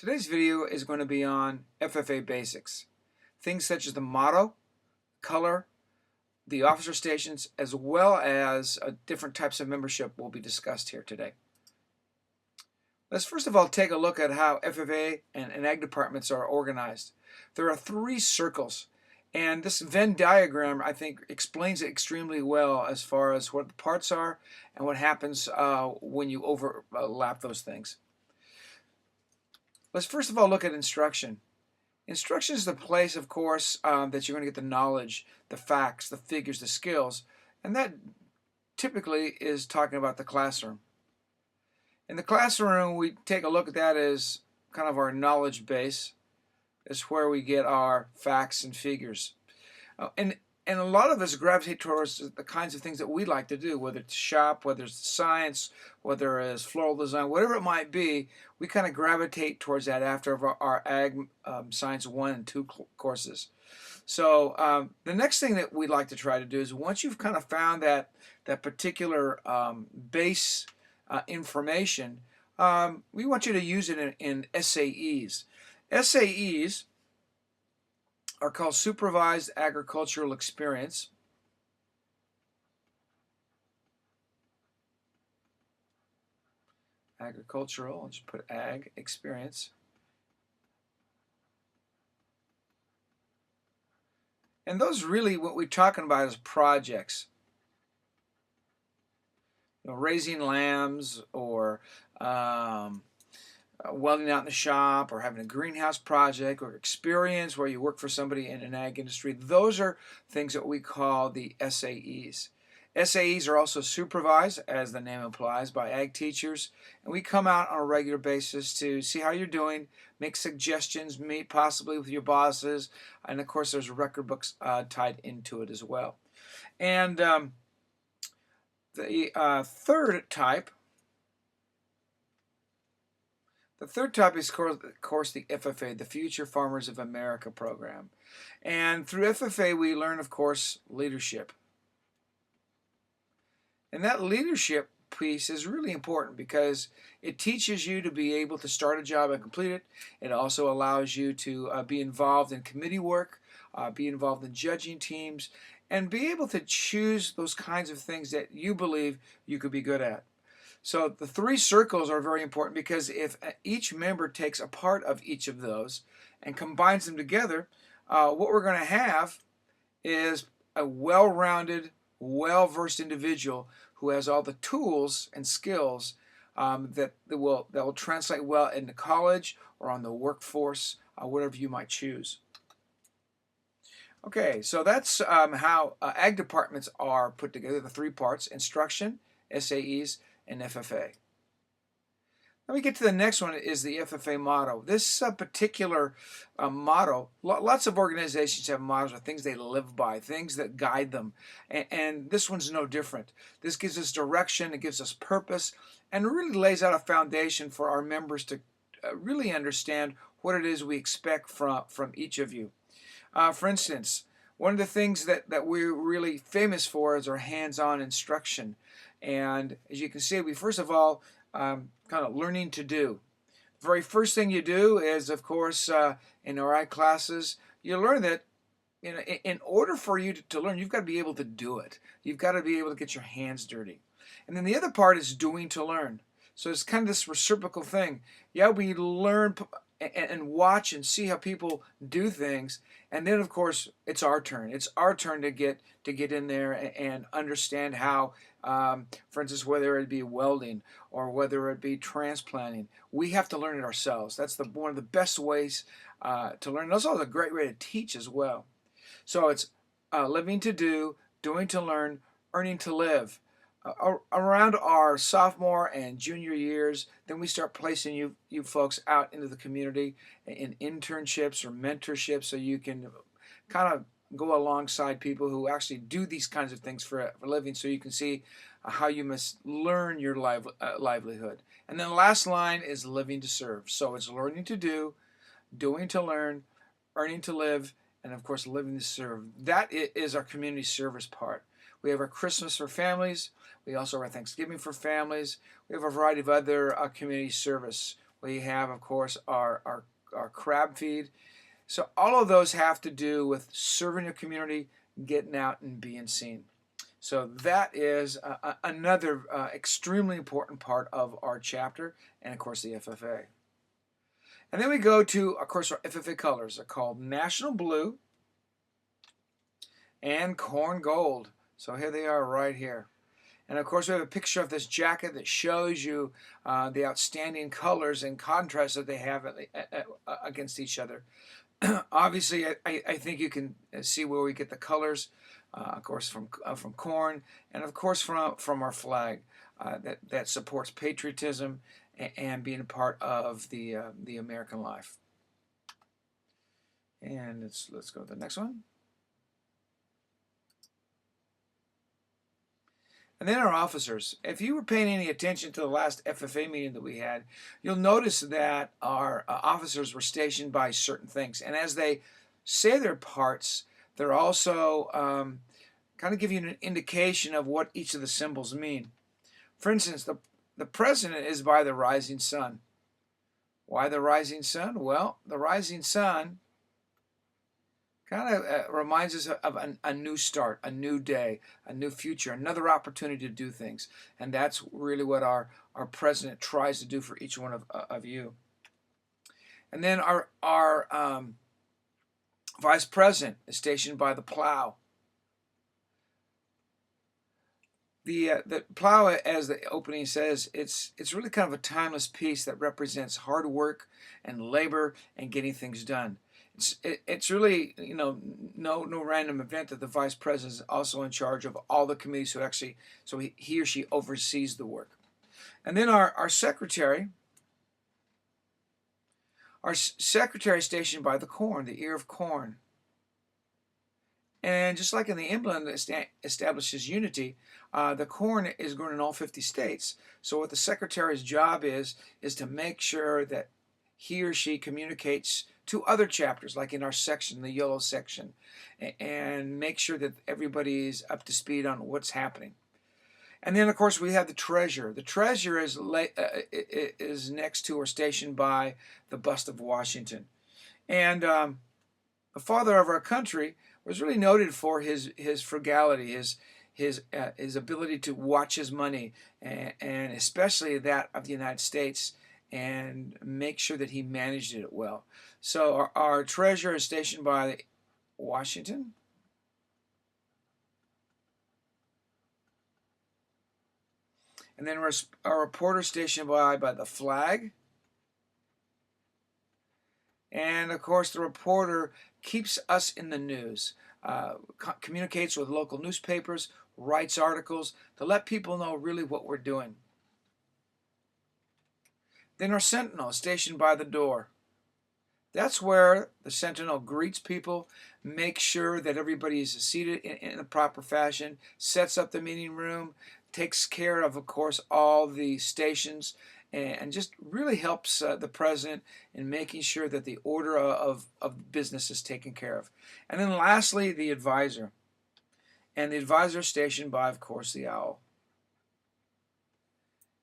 Today's video is going to be on FFA Basics. Things such as the motto, color, the officer stations, as well as different types of membership will be discussed here today. Let's first of all take a look at how FFA and ag departments are organized. There are three circles, and this Venn diagram I think explains it extremely well as far as what the parts are and what happens when you overlap those things. Let's first of all look at instruction. Instruction is the place, of course, that you're going to get the knowledge, the facts, the figures, the skills, and that typically is talking about the classroom. In the classroom, we take a look at that as kind of our knowledge base. It's where we get our facts and figures. And a lot of us gravitate towards the kinds of things that we like to do, whether it's shop, whether it's science, whether it's floral design, whatever it might be, we kind of gravitate towards that after our Ag Science 1 and 2 courses. So the next thing that we'd like to try to do is once you've kind of found that particular base information, we want you to use it in SAEs. SAEs are called Supervised Agricultural Experience. Agricultural, I'll just put ag experience. And those really what we're talking about is projects. Raising lambs or welding out in the shop or having a greenhouse project or experience where you work for somebody in an ag industry. Those are things that we call the SAEs. SAEs are also supervised, as the name implies, by ag teachers, and we come out on a regular basis to see how you're doing, make suggestions, meet possibly with your bosses, and of course there's record books tied into it as well. And the third type is, of course, the FFA, the Future Farmers of America program. And through FFA, we learn, of course, leadership. And that leadership piece is really important because it teaches you to be able to start a job and complete it. It also allows you to be involved in committee work, be involved in judging teams, and be able to choose those kinds of things that you believe you could be good at. So the three circles are very important because if each member takes a part of each of those and combines them together, what we're going to have is a well-rounded, well-versed individual who has all the tools and skills that will translate well into college or on the workforce, whatever you might choose. Okay, so that's how ag departments are put together, the three parts: instruction, SAEs, and FFA. Let me get to the next one, is the FFA motto. This particular motto, lots of organizations have mottos or things they live by, things that guide them, and this one's no different. This gives us direction, it gives us purpose, and really lays out a foundation for our members to really understand what it is we expect from each of you. For instance, one of the things that we're really famous for is our hands-on instruction. And as you can see, we first of all kind of learning to do. The very first thing you do is, of course, in our ag classes, you learn that in order for you to learn, you've got to be able to do it. You've got to be able to get your hands dirty. And then the other part is doing to learn. So it's kind of this reciprocal thing. Yeah, we learn and watch and see how people do things, and then of course it's our turn. It's our turn to get in there and understand how, for instance, whether it be welding or whether it be transplanting, we have to learn it ourselves. That's one of the best ways to learn. It's also a great way to teach as well. So it's living to do, doing to learn, earning to live. Around our sophomore and junior years, then we start placing you folks out into the community in internships or mentorships, so you can kind of go alongside people who actually do these kinds of things for a living, so you can see how you must learn your livelihood. And then the last line is living to serve. So it's learning to do, doing to learn, earning to live, and of course living to serve. That is our community service part. We have our Christmas for families. We also have our Thanksgiving for families. We have a variety of other community service We have, of course, our crab feed. So all of those have to do with serving your community, getting out and being seen. So that is another extremely important part of our chapter, and of course the FFA. And then we go to, of course, our FFA colors. They're called National Blue and Corn Gold. So here they are right here. And of course we have a picture of this jacket that shows you the outstanding colors and contrast that they have against each other. Obviously, I think you can see where we get the colors, of course, from corn, and of course from our flag that supports patriotism and being a part of the American life. And let's go to the next one. And then our officers. If you were paying any attention to the last FFA meeting that we had, you'll notice that our officers were stationed by certain things. And as they say their parts, they're also kind of give you an indication of what each of the symbols mean. For instance, the president is by the rising sun. Why the rising sun? Well, the rising sun kind of reminds us of a new start, a new day, a new future, another opportunity to do things. And that's really what our president tries to do for each one of you. And then our vice president is stationed by the plow. The plow, as the opening says, it's really kind of a timeless piece that represents hard work and labor and getting things done. It's really, no random event that the vice president is also in charge of all the committees who actually, so he or she oversees the work. And then our secretary is stationed by the corn, the ear of corn. And just like in the emblem that establishes unity, the corn is grown in all 50 states. So what the secretary's job is to make sure that he or she communicates to other chapters, like in our section, the yellow section, and make sure that everybody's up to speed on what's happening. And then, of course, we have the treasurer. The treasurer is next to or stationed by the bust of Washington. And the father of our country was really noted for his frugality, his ability to watch his money, and especially that of the United States, and make sure that he managed it well. So our treasurer is stationed by Washington. And then our reporter stationed by the flag. And of course the reporter keeps us in the news, communicates with local newspapers, writes articles to let people know really what we're doing. Then our sentinel is stationed by the door. That's where the sentinel greets people, makes sure that everybody is seated in a proper fashion, sets up the meeting room, takes care of course, all the stations, and just really helps the president in making sure that the order of business is taken care of. And then lastly, the advisor. And the advisor is stationed by, of course, the owl.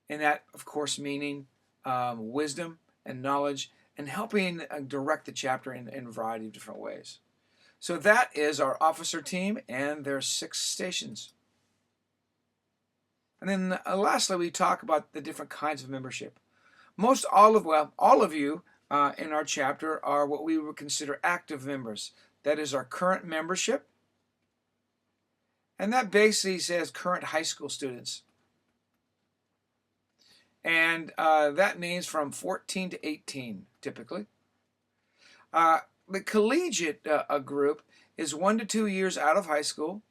And that, of course, meaning wisdom and knowledge, and helping direct the chapter in a variety of different ways. So that is our officer team, and there's 6 stations. And then lastly, we talk about the different kinds of membership. All of you in our chapter are what we would consider active members. That is our current membership. And that basically says current high school students. And that means from 14 to 18, typically. The collegiate group is 1 to 2 years out of high school.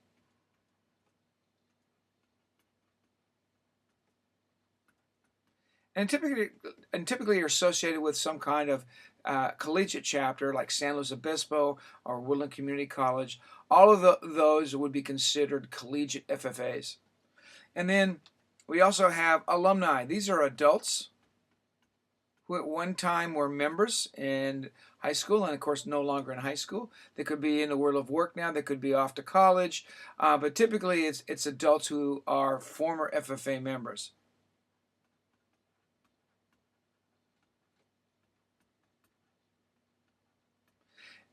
And typically are associated with some kind of collegiate chapter like San Luis Obispo or Woodland Community College. All of those would be considered collegiate FFAs. And then we also have alumni. These are adults who at one time were members in high school and, of course, no longer in high school. They could be in the world of work now. They could be off to college. But typically it's adults who are former FFA members.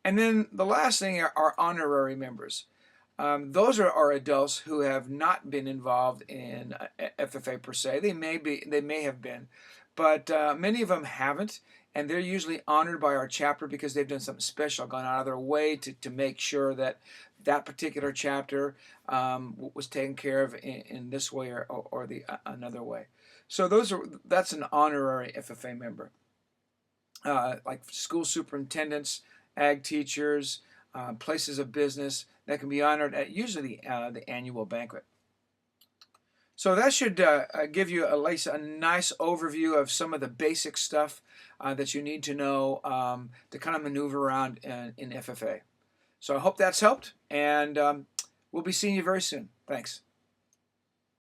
And then the last thing are honorary members. Those are adults who have not been involved in FFA per se. They may have been, but many of them haven't, and they're usually honored by our chapter because they've done something special, gone out of their way to make sure that that particular chapter was taken care of in this way or the another way. So that's an honorary FFA member, like school superintendents, ag teachers, places of business that can be honored at usually the annual banquet. So that should give you at least a nice overview of some of the basic stuff that you need to know to kind of maneuver around in FFA. So I hope that's helped, and we'll be seeing you very soon. Thanks.